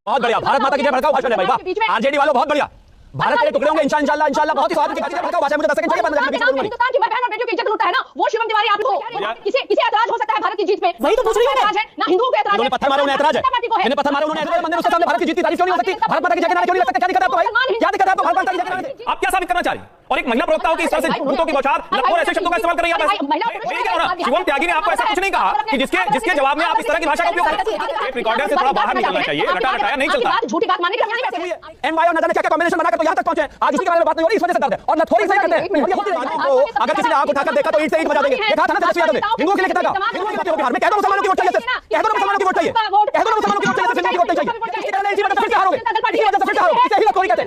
बहुत बढ़िया, भारत माता की जय भड़काऊ भाषण है भाई, वाह। आरजेडी वालों बहुत बढ़िया, भारत के टुकड़े होंगे इंशाल्लाह इंशाल्लाह। बहुत ही स्वागत की भड़काऊ भाषा, मुझे 10 सेकंड चाहिए, हिंदुस्तान की बहन और बेटियों की इज्जत लूटता है ना वो शिवम तिवारी। आपको किसे ऐतराज हो सकता है भारत की जीत पे? वही तो पूछ रही हूं मैं। ना हिंदुओं को ऐतराज है, पत्थर मारे उन्हें ऐतराज है, इन्हें पत्थर मारे उन्हें ऐतराज है, मंदिर उसके सामने भारत की जीत की तारीफ क्यों नहीं हो सकती? भारत माता की जय के नारे क्यों नहीं लग सकते? क्या दिक्कत है आपको भाई? क्या दिक्कत है आपको भारत माता की जय के नारे? आप क्या साबित करना चाह रही हैं? और एक महिला प्रवक्ता हो कि इस तरह से भूतों की बौछार और ऐसे शब्दों का इस्तेमाल कर रही है। शिवम त्यागी ने आपको ऐसा कुछ नहीं कहा कि जिसके जवाब में आप इस तरह की भाषा का उपयोग करें। एक रिकॉर्डर से थोड़ा बाहर निकलना चाहिए, रटा रटाया नहीं चलता। झूठी बात मानने की एनवाई और न जाने क्या कॉम्बिनेशन बनाकर तो यहाँ तक पहुंचे। आज इसी के बारे में बात नहीं हो रही, इस वजह से दर्द है और न थोड़ी सही करते हैं। अगर किसी ने आंख उठाकर देखा तो ईंट से ईंट बजा देंगे। देखा था ना तेजस्वी यादव ने हिंदुओं के लिए कितना कहा। हिंदुओं की बात हो बिहार में, कह दो मुसलमानों की वोट चाहिए, कह दो मुसलमानों की वोट चाहिए, कह दो मुसलमानों की वोट चाहिए, हिंदुओं की वोट चाहिए। इसी तरह इसी वजह से फिर से हारोगे, इसी वजह से फिर से हारोगे। इसे ही कोई कहते हैं।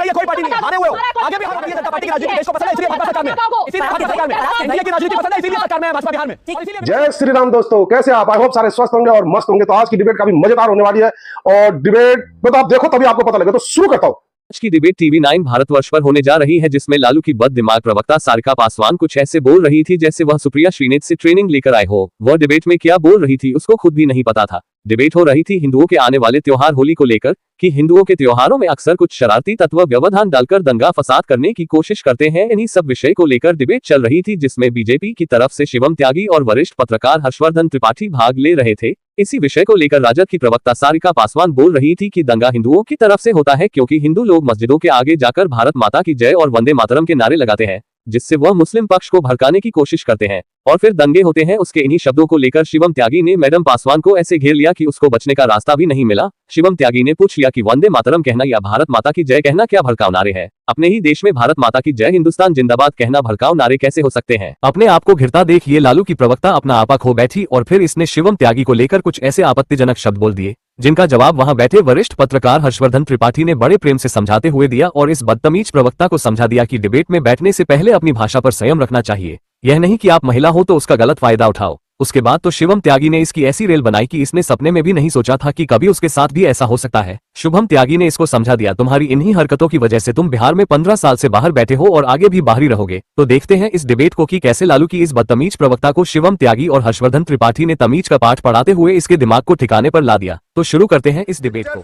ये कोई पार्टी नहीं है, हारे हुए हो। आगे भी भारतीय जनता पार्टी की राजनीति देश को पसंद है, इसलिए भाजपा सरकार में, इसीलिए भाजपा सरकार में एनडीए की राजनीति पसंद है, इसीलिए सरकार में भाजपा बिहार में। जय श्री राम दोस्तों, कैसे आप? आई होप सारे स्वस्थ होंगे और मस्त होंगे। तो आज की डिबेट काफी मजेदार होने वाली है और डिबेट में तो आप देखो तभी आपको पता लगे। तो शुरू करता हूं। आज की डिबेट टीवी 9 भारतवर्ष पर होने जा रही है, जिसमें लालू की बद दिमाग प्रवक्ता सारिका पासवान कुछ ऐसे बोल रही थी जैसे वह सुप्रिया श्रीनेत से ट्रेनिंग लेकर आए हो। वह डिबेट में क्या बोल रही थी उसको खुद भी नहीं पता था। डिबेट हो रही थी हिंदुओं के आने वाले त्योहार होली को लेकर कि हिंदुओं के त्योहारों में अक्सर कुछ शरारती तत्व व्यवधान डालकर दंगा फसाद करने की कोशिश करते हैं। इन्हीं सब विषय को लेकर डिबेट चल रही थी, जिसमें बीजेपी की तरफ से शिवम त्यागी और वरिष्ठ पत्रकार हर्षवर्धन त्रिपाठी भाग ले रहे थे। इसी विषय को लेकर राजद की प्रवक्ता सारिका पासवान बोल रही थी कि दंगा हिंदुओं की तरफ से होता है, क्योंकि हिंदू लोग मस्जिदों के आगे जाकर भारत माता की जय और वंदे मातरम के नारे लगाते हैं, जिससे वह मुस्लिम पक्ष को भड़काने की कोशिश करते हैं और फिर दंगे होते हैं। उसके इन्हीं शब्दों को लेकर शिवम त्यागी ने मैडम पासवान को ऐसे घेर लिया कि उसको बचने का रास्ता भी नहीं मिला। शिवम त्यागी ने पूछ लिया कि वंदे मातरम कहना या भारत माता की जय कहना क्या भड़काऊ नारे है? अपने ही देश में भारत माता की जय हिंदुस्तान जिंदाबाद कहना भड़काऊ नारे कैसे हो सकते हैं? अपने आप को घिरता देख ये लालू की प्रवक्ता अपना आपा खो बैठी और फिर इसने शिवम त्यागी को लेकर कुछ ऐसे आपत्तिजनक शब्द बोल दिए, जिनका जवाब वहां बैठे वरिष्ठ पत्रकार हर्षवर्धन त्रिपाठी ने बड़े प्रेम से समझाते हुए दिया और इस बदतमीज प्रवक्ता को समझा दिया कि डिबेट में बैठने से पहले अपनी भाषा पर संयम रखना चाहिए। यह नहीं कि आप महिला हो तो उसका गलत फायदा उठाओ। उसके बाद तो शिवम त्यागी ने इसकी ऐसी रेल बनाई कि इसने सपने में भी नहीं सोचा था कि कभी उसके साथ भी ऐसा हो सकता है। शुभम त्यागी ने इसको समझा दिया, तुम्हारी इन्हीं हरकतों की वजह से तुम बिहार में 15 साल से बाहर बैठे हो और आगे भी बाहर ही रहोगे। तो देखते हैं इस डिबेट को कि कैसे लालू की इस बदतमीज प्रवक्ता को शिवम त्यागी और हर्षवर्धन त्रिपाठी ने तमीज का पाठ पढ़ाते हुए इसके दिमाग को ठिकाने पर ला दिया। तो शुरू करते हैं इस डिबेट को।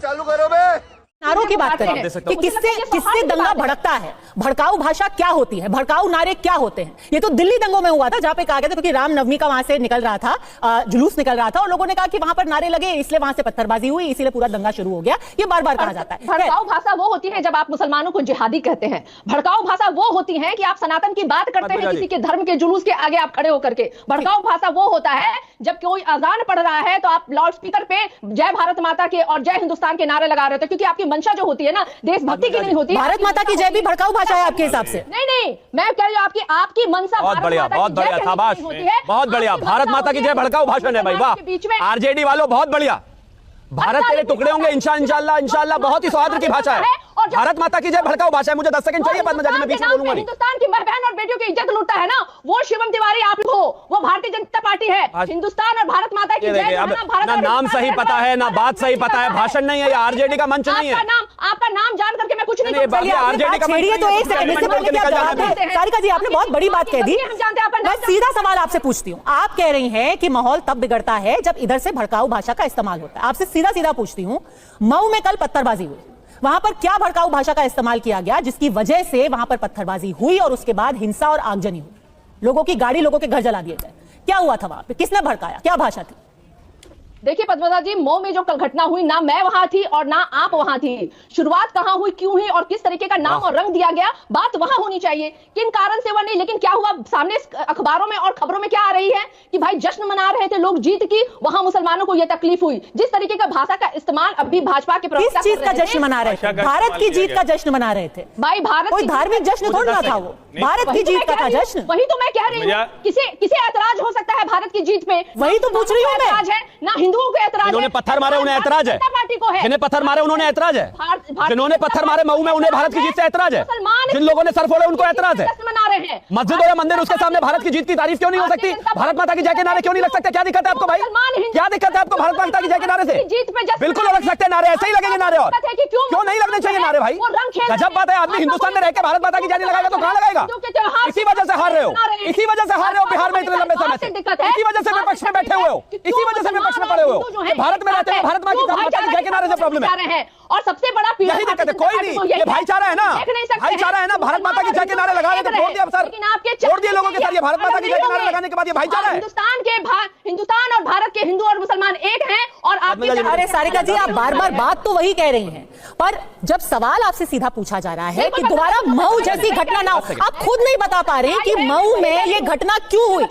नारों की बात करें कि किससे दंगा भड़कता है, भड़काऊ भाषा क्या होती है, भड़काऊ नारे क्या होते हैं। ये तो दिल्ली दंगों में हुआ था, जहां पे कहा गया था क्योंकि रामनवमी का वहां से निकल रहा था, जुलूस निकल रहा था और लोगों ने कहा कि वहां पर नारे लगे, इसलिए वहां से पत्थरबाजी हुई, इसीलिए पूरा दंगा शुरू हो गया। ये बार बार कहा जाता है। भड़काऊ भाषा वो होती है जब आप मुसलमानों को जिहादी कहते हैं। भड़काऊ भाषा वो होती है कि आप सनातन की बात करते हैं किसी के धर्म के जुलूस के आगे आप खड़े होकर के। भड़काऊ भाषा वो होता है जब कोई अजान पढ़ रहा है तो आप लाउड स्पीकर पे जय भारत माता के और जय हिंदुस्तान के नारे लगा रहे थे, क्योंकि आपकी मंशा जो होती है ना देशभक्ति की नहीं होती। भारत माता की जय भी भड़काऊ भाषा है आपके हिसाब से? नहीं, मैं कह रही हूँ आपकी मंशा बहुत बढ़िया, बहुत बढ़िया, शाबाश, बहुत बढ़िया। भारत माता की जय भड़काऊ भाषण है भाई, वाह। आरजेडी वालों बहुत बढ़िया, भारत तेरे टुकड़े होंगे इंशाल्लाह इंशाल्लाह। बहुत ही स्वाद की भाषा है, भारत माता की जय भड़काऊ भाषा है। मुझे 10 सेकंड चाहिए, मैं बीच में बोलूंगा। हिंदुस्तान की बहन और बेटियों की इज्जत लूटता है ना वो शिवम तिवारी आप हो, वो भारतीय जनता पार्टी है। हिंदुस्तान और भारत माता की जय, ना नाम सही पता है ना बात सही पता है, भाषण नहीं है, आरजेडी का मंच नहीं है। आपका नाम जान करके मैं कुछ नहीं आरजेडी का मंच। तो एक सेकंड सारिका जी, आपने बहुत बड़ी बात कह दी। मैं सीधा सवाल आपसे पूछती हूँ, आप कह रही हैं कि माहौल तब बिगड़ता है जब इधर से भड़काऊ भाषा का इस्तेमाल होता है। आपसे सीधा सीधा पूछती हूँ, मऊ में कल पत्थरबाजी हुई, वहां पर क्या भड़काऊ भाषा का इस्तेमाल किया गया जिसकी वजह से वहां पर पत्थरबाजी हुई और उसके बाद हिंसा और आगजनी हुई, लोगों की गाड़ी, लोगों के घर जला दिए गए? क्या हुआ था वहां पे, किसने भड़काया, क्या भाषा थी? देखिए पद्मजा जी, मऊ में जो कल घटना हुई, ना मैं वहां थी और ना आप वहां थी। शुरुआत कहां हुई, क्यों हुई और किस तरीके का नाम और रंग दिया गया, बात वहां होनी चाहिए, किन कारण से वह नहीं। लेकिन क्या हुआ, सामने अखबारों में और खबरों में क्या आ रही है कि भाई जश्न मना रहे थे लोग जीत की, वहां मुसलमानों को यह तकलीफ हुई। जिस तरीके का भाषा का इस्तेमाल अभी भाजपा के किस चीज का जश्न मना रहे थे? भारत की जीत का जश्न मना रहे थे भाई। भारत कोई धार्मिक जश्न थोड़ा ना था, वो भारत की जीत का था जश्न। वही तो मैं कह रही हूँ, किसे ऐतराज हो सकता है भारत की जीत पे? वही तो पूछ रही हूँ मैं। ना हिंदुओं को ऐतराज है, पत्थर मारे उन्हें ऐतराज है, पार्टी को है, जिन्हें पत्थर मारे उन्होंने ऐतराज है, जिन्होंने पत्थर मारे मऊ में उन्हें भारत की जीत से ऐतराज है, जिन लोगों ने सर फोड़े उनको ऐतराज है। रहे हैं। मस्जिद या मंदिर उसके सामने भारत की जीत की तारीफ क्यों नहीं हो सकती? भारत माता की जय के नारे क्यों नहीं लग सकते? क्या दिक्कत है आपको भाई? क्या दिक्कत है आपको भारत माता की जय के नारे से? बिल्कुल लग सकते हैं नारे, ऐसे ही लगेंगे नारे। और क्यों नहीं लगने चाहिए नारे भाई? गजब बात है, आदमी हिंदुस्तान में रह के भारत माता की जय नहीं लगाएगा तो कहां लगाएगा? इसी वजह से हार रहे हो, इसी वजह से हार रहे हो बिहार में इतने लंबे समय से, इसी वजह से विपक्ष में बैठे हुए हो, इसी वजह से विपक्ष में पड़े हुए हो। भारत में रहते हो, भारत माता की जय के नारे से प्रॉब्लम है। और सबसे बड़ा यही दिक्कत है, कोई नहीं, ये भाईचारा है ना, भाईचारा है ना। भारत माता की जय के नारे लगा रहे तो छोड़ दिया सर, छोड़ दिए लोगों के साथ। ये भारत माता की जय के नारे लगाने के बाद ये भाईचारा है। हिंदुस्तान और भारत के हिंदू और मुसलमान एक हैं। और आप अरे सारिका जी, आप बार बार बात तो वही कह रही हैं, पर जब सवाल आपसे सीधा पूछा जा रहा है कि दोबारा मऊ जैसी घटना ना हो, आप खुद नहीं बता पा रहे कि मऊ में ये घटना क्यों हुई,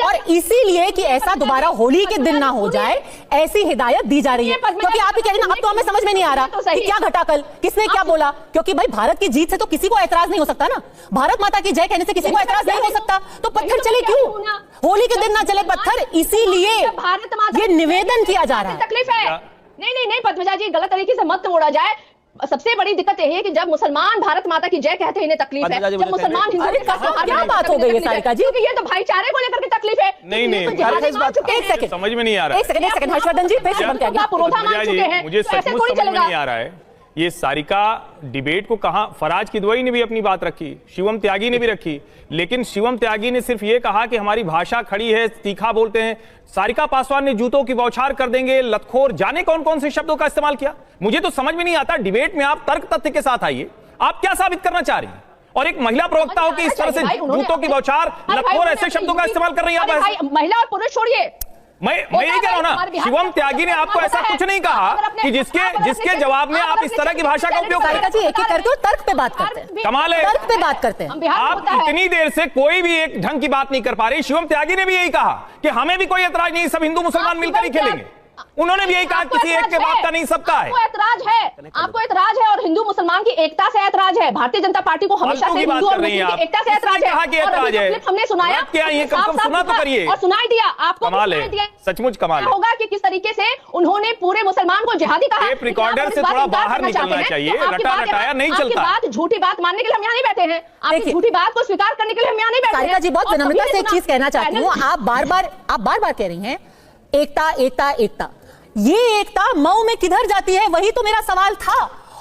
और इसीलिए कि ऐसा दोबारा होली के दिन ना हो जाए ऐसी हिदायत दी जा रही है। क्योंकि आप ही कह रही हैं अब तो हमें समझ में नहीं आ रहा कि क्या घटा कल, किसने क्या बोला, क्योंकि भाई भारत की जीत से तो किसी को ऐतराज नहीं हो सकता ना, भारत माता की जय कहने से किसी को ऐतराज नहीं हो सकता, तो पत्थर चले क्यों? होली के दिन ना चले पत्थर, इसीलिए ये निवेदन किया जा रहा है। तकलीफ है। नहीं पद्मजा जी, गलत तरीके से मत मोड़ा जाए। सबसे बड़ी दिक्कत यही है कि जब मुसलमान भारत माता की जय कहते हैं इन्हें तकलीफ है, जब मुसलमान हिंदू क्या बात हो गई है सारिका जी? क्योंकि ये तो भाईचारे को लेकर के तकलीफ है। नहीं एक सेकंड समझ में नहीं आ रहा। एक सेकंड हर्षवर्धन जी, फिर शुभम त्यागी। पुरोधा मान चुके हैं, मुझे तो ऐसे सचमुच थोड़ी समझ में चलेगा। नहीं आ रहा है। ये सारिका डिबेट को कहा, फराज किदवई ने भी अपनी बात रखी, शिवम त्यागी ने भी रखी, लेकिन शिवम त्यागी ने सिर्फ ये कहा कि हमारी भाषा खड़ी है, तीखा बोलते हैं। सारिका पासवान ने जूतों की बौछार कर देंगे, लतखोर, जाने कौन कौन से शब्दों का इस्तेमाल किया। मुझे तो समझ में नहीं आता। डिबेट में आप तर्क तथ्य के साथ आइए, आप क्या साबित करना चाह रही हैं? और एक महिला प्रवक्ता हो कि इस तरह से जूतों की बौछार, लतखोर ऐसे शब्दों का इस्तेमाल कर रही है। महिला और पुरुष छोड़िए, मैं यही कह रहा हूं ना, शिवम त्यागी ने आपको ऐसा कुछ नहीं कहा कि जिसके जवाब में आप इस तरह की भाषा का उपयोग सारिका जी, एक करते हो, तर्क पे बात करते हैं, कमाल है, तर्क पे बात करते हैं। आप इतनी देर से कोई भी एक ढंग की बात नहीं कर पा रही। शिवम त्यागी ने भी यही कहा कि हमें भी कोई ऐतराज नहीं, सब हिंदू मुसलमान मिलकर ही खेलेंगे। उन्होंने भी यही कहा किसी एक के बात का नहीं, सबका है। आपको ऐतराज है और हिंदू मुसलमान की एकता से ऐतराज है। भारतीय जनता पार्टी को हमेशा से हिंदू और मुस्लिम की एकता से ऐतराज है। हमने सुनाया, क्या ये कम सुना तो करिए, और सुनाई दिया आपको, कमाल है, सचमुच कमाल है। होगा कि किस तरीके से उन्होंने पूरे मुसलमान को जिहादी कहा। टेप रिकॉर्डर से थोड़ा बाहर निकलना चाहिए, रटा रटाया नहीं चलता। झूठी बात मानने के लिए हम यहाँ नहीं बैठे हैं, आपकी झूठी बात को स्वीकार करने के लिए हम यहाँ नहीं बैठे हैं। सारिका जी, बहुत विनम्रता से एक चीज कहना चाहती हूँ, आप बार बार कह रही हैं एकता एकता एकता। ये एकता मऊ में किधर जाती है, वही तो मेरा सवाल था।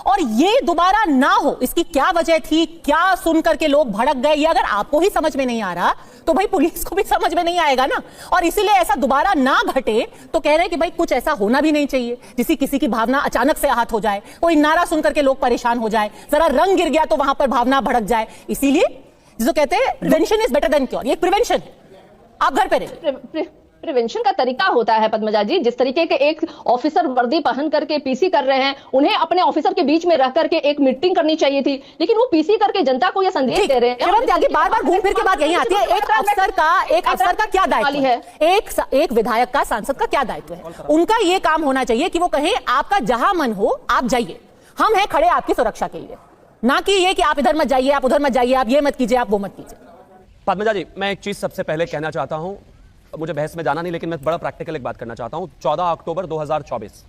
और ये दोबारा ना हो, इसकी क्या वजह थी, क्या सुन करके लोग भड़क गए, ये अगर आपको ही समझ में नहीं आ रहा तो भाई पुलिस को भी समझ में नहीं आएगा ना। और इसीलिए ऐसा दोबारा ना घटे तो कह रहे हैं कि भाई कुछ ऐसा होना भी नहीं चाहिए जिससे किसी की भावना अचानक से आहत हो जाए, कोई नारा सुन करके लोग परेशान हो जाए, जरा रंग गिर गया तो वहां पर भावना भड़क जाए। इसीलिए जिसको कहते हैं prevention is better than cure, ये प्रिवेंशन है। आप घर पे रहिए। प्रिवेंशन का तरीका होता है पद्मजा जी, जिस तरीके के एक ऑफिसर वर्दी पहन करके पीसी कर रहे हैं, उन्हें अपने ऑफिसर के बीच में रह करके एक मीटिंग करनी चाहिए थी, लेकिन वो पीसी करके जनता को यह संदेश दे रहे हैं। शिवम त्यागी, बार-बार घूम फिर के बात यही आती है, एक अफसर का क्या दायित्व है, एक विधायक का, सांसद का क्या दायित्व है? उनका ये काम होना चाहिए कि वो कहें आपका जहां मन हो आप जाइए, हम हैं खड़े आपकी सुरक्षा के लिए, ना कि ये कि आप इधर मत जाइए, आप उधर मत जाइए, आप ये मत कीजिए, आप वो मत कीजिए। पद्मजा जी, मैं एक चीज सबसे पहले कहना चाहता हूं, मुझे बहस में जाना नहीं, लेकिन मैं बड़ा प्रैक्टिकल एक बात करना चाहता हूं। 14 अक्टूबर 2024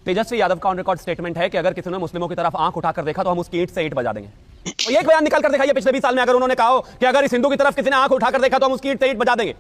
तेजस्वी यादव का ऑन रिकॉर्ड स्टेटमेंट है कि अगर किसी ने मुस्लिमों की तरफ आंख उठाकर देखा तो हम उसकी ईंट से ईंट बजा देंगे। और एक बयान निकल कर दिखाइए पिछले 20 साल में, अगर उन्होंने कहा हो कि अगर इस हिंदू की तरफ किसी ने आंख उठाकर देखा तो हम उसकी ईंट से ईंट बजा देंगे।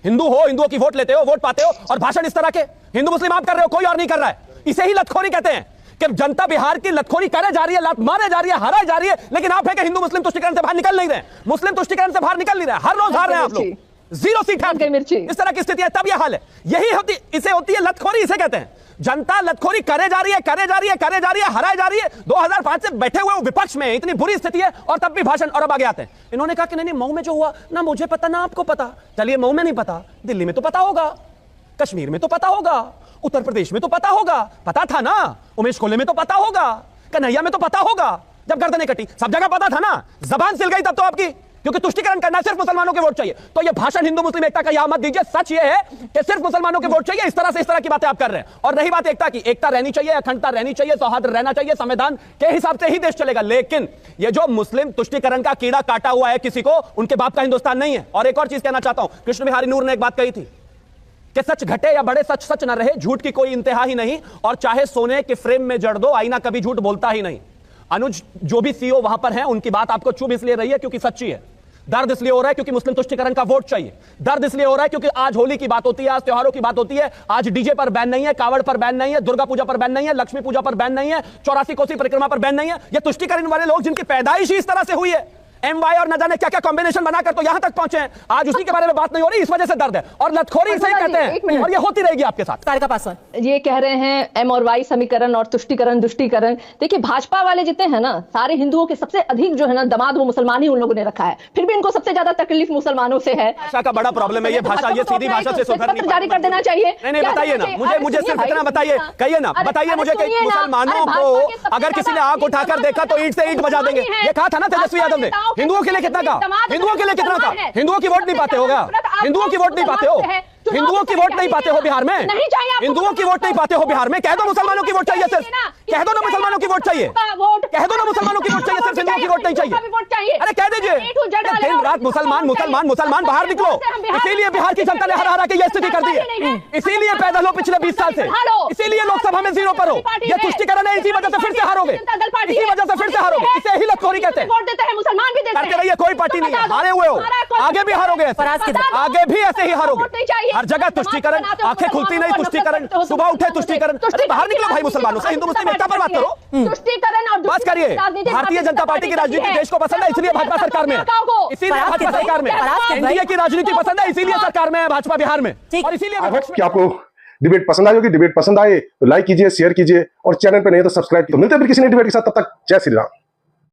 हिंदू हो, हिंदुओं की वोट लेते हो, वोट पाते हो, और भाषण इस तरह के हिंदू मुस्लिम आप कर रहे हो, कोई और नहीं कर रहा है। इसे ही लतखोरी कहते हैं कि जनता बिहार की लतखोरी करे जा रही है, लात मारे जा रही है, हराई जा रही है, लेकिन आप है कि हिंदू मुस्लिम तुष्टिकरण से बाहर निकल नहीं रहे, मुस्लिम तुष्टिकरण से बाहर निकल नहीं रहे, हर रोज हार रहे हैं आप लोग, 0 सीट है मिर्ची। इस तरह की स्थिति है, तब यह हाल है। यही होती, इसे होती है लतखोरी, इसे कहते हैं। जनता लतखोरी करे जा रही है, करे जा रही है, करे जा रही है, हराई जा रही है। 2005 से बैठे हुए विपक्ष में इतनी बुरी स्थिति है और तब भी भाषण, और अब आगे आते हैं। इन्होंने कहा कि नहीं मऊ में जो हुआ ना मुझे पता ना आपको पता। चलिए मऊ में नहीं पता, दिल्ली में तो पता होगा, कश्मीर में तो पता होगा, उत्तर प्रदेश में तो पता होगा, पता था ना, उमेश कोल्हे में तो पता होगा, कन्हैया में तो पता होगा, जब गर्दनें कटी सब जगह पता था ना। जबान सिल गई तब तो आपकी, क्योंकि तुष्टिकरण करना सिर्फ मुसलमानों के वोट चाहिए। तो ये भाषण हिंदू मुस्लिम एकता का यह मत दीजिए। सच ये है कि सिर्फ मुसलमानों के वोट चाहिए, इस तरह की बातें आप कर रहे हैं। और रही बात एकता की, एकता रहनी चाहिए, अखंडता रहनी चाहिए, सौहार्द रहना चाहिए, संविधान के हिसाब से ही देश चलेगा। लेकिन ये जो मुस्लिम तुष्टिकरण का कीड़ा काटा हुआ है किसी को, उनके बाप का हिंदुस्तान नहीं है। और एक और चीज कहना चाहता हूं, कृष्ण बिहारी नूर ने एक बात कही थी कि सच घटे या बड़े सच सच न रहे, झूठ की कोई इंतहा ही नहीं, और चाहे सोने के फ्रेम में जड़ दो आईना कभी झूठ बोलता ही नहीं। अनुज जो भी सीईओ वहां पर हैं, उनकी बात आपको चुभ इसलिए रही है क्योंकि सच्ची है। दर्द इसलिए हो रहा है क्योंकि मुस्लिम तुष्टिकरण का वोट चाहिए। दर्द इसलिए हो रहा है क्योंकि आज होली की बात होती है, आज त्योहारों की बात होती है, आज डीजे पर बैन नहीं है, कावड़ पर बैन नहीं है, दुर्गा पूजा पर बैन नहीं है, लक्ष्मी पूजा पर बैन नहीं है, 84 कोसी परिक्रमा पर बैन नहीं है। ये तुष्टिकरण वाले लोग जिनकी पैदाइश ही इस तरह से हुई है, MY और न जाने क्या क्या कॉम्बिनेशन बनाकर तो यहां तक पहुंचे हैं, आज उसी के बारे में बात नहीं हो रही, इस वजह से दर्द है। और लतखोरी सही कहते हैं और ये होती रहेगी आपके साथ। सारिका पासवान ये कह रहे हैं M और Y समीकरण और तुष्टिकरण दुष्टिकरण। देखिए भाजपा वाले जितने हैं ना, सारे हिंदुओं के सबसे अधिक जो है ना दमाद वो मुसलमान ही उन लोगों ने रखा है, फिर भी इनको सबसे ज्यादा तकलीफ मुसलमानों से है। भाषा का बड़ा प्रॉब्लम है ये भाषा, ये सीधी भाषा से सुधर नहीं जारी कर देना चाहिए। नहीं बताइए ना मुझे सिर्फ इतना बताइए, कहिए ना, बताइए मुझे कि मुसलमानों को अगर किसी ने आंख उठाकर देखा तो ईंट से ईंट बजा देंगे, ये कहा था ना तेजस्वी यादव ने। हिंदुओं के लिए कितना का, हिंदुओं के लिए कितना का, हिंदुओं की वोट नहीं पाते होगा, हिंदुओं की वोट नहीं पाते हो, हिंदुओं की वोट नहीं पाते हो बिहार में, हिंदुओं की वोट नहीं पाते हो बिहार में, कह दो मुसलमानों की वोट चाहिए सिर्फ, कह दो ना मुसलमानों की वोट चाहिए, कह दो ना मुसलमानों की वोट चाहिए, सिर्फ हिंदुओं की वोट नहीं चाहिए। अरे कह दीजिए, दिन रात मुसलमान मुसलमान मुसलमान, बाहर निकलो। इसीलिए बिहार की जनता ने हरा हरा के ये स्थिति कर दी है, इसीलिए पैदल हो पिछले 20 साल से, इसीलिए लोकसभा में 0 पर हो। ये तुष्टिकरण है, इसी वजह से फिर से हारोगे, इसी वजह से फिर से हारोगे, इसे ही लतखोरी कहते हैं। करते रहिए, कोई पार्टी नहीं है, हारे हुए हो, आगे भी हारोगे, आगे भी ऐसे ही हारोगे। हर जगह तुष्टिकरण, आंखें खुलती नहीं तुष्टिकरण, सुबह उठे तुष्टिकरण। अरे बाहर निकलो भाई मुसलमानों से, हिंदू मुस्लिम एकता पर बात करो, तुष्टिकरण और बात करिए। भारतीय जनता पार्टी की राजनीति देश को पसंद है, इसलिए भाजपा सरकार में है, इसीलिए भाजपा सरकार में है। एनडीए की राजनीति पसंद है, इसीलिए सरकार में है भाजपा बिहार में, और इसीलिए आपको डिबेट पसंद आई होगी। डिबेट पसंद आए तो लाइक कीजिए, शेयर कीजिए, और चैनल पे नहीं तो सब्सक्राइब कीजिए। मिलते हैं फिर किसी नई डिबेट के साथ, तब तक जय श्री राम।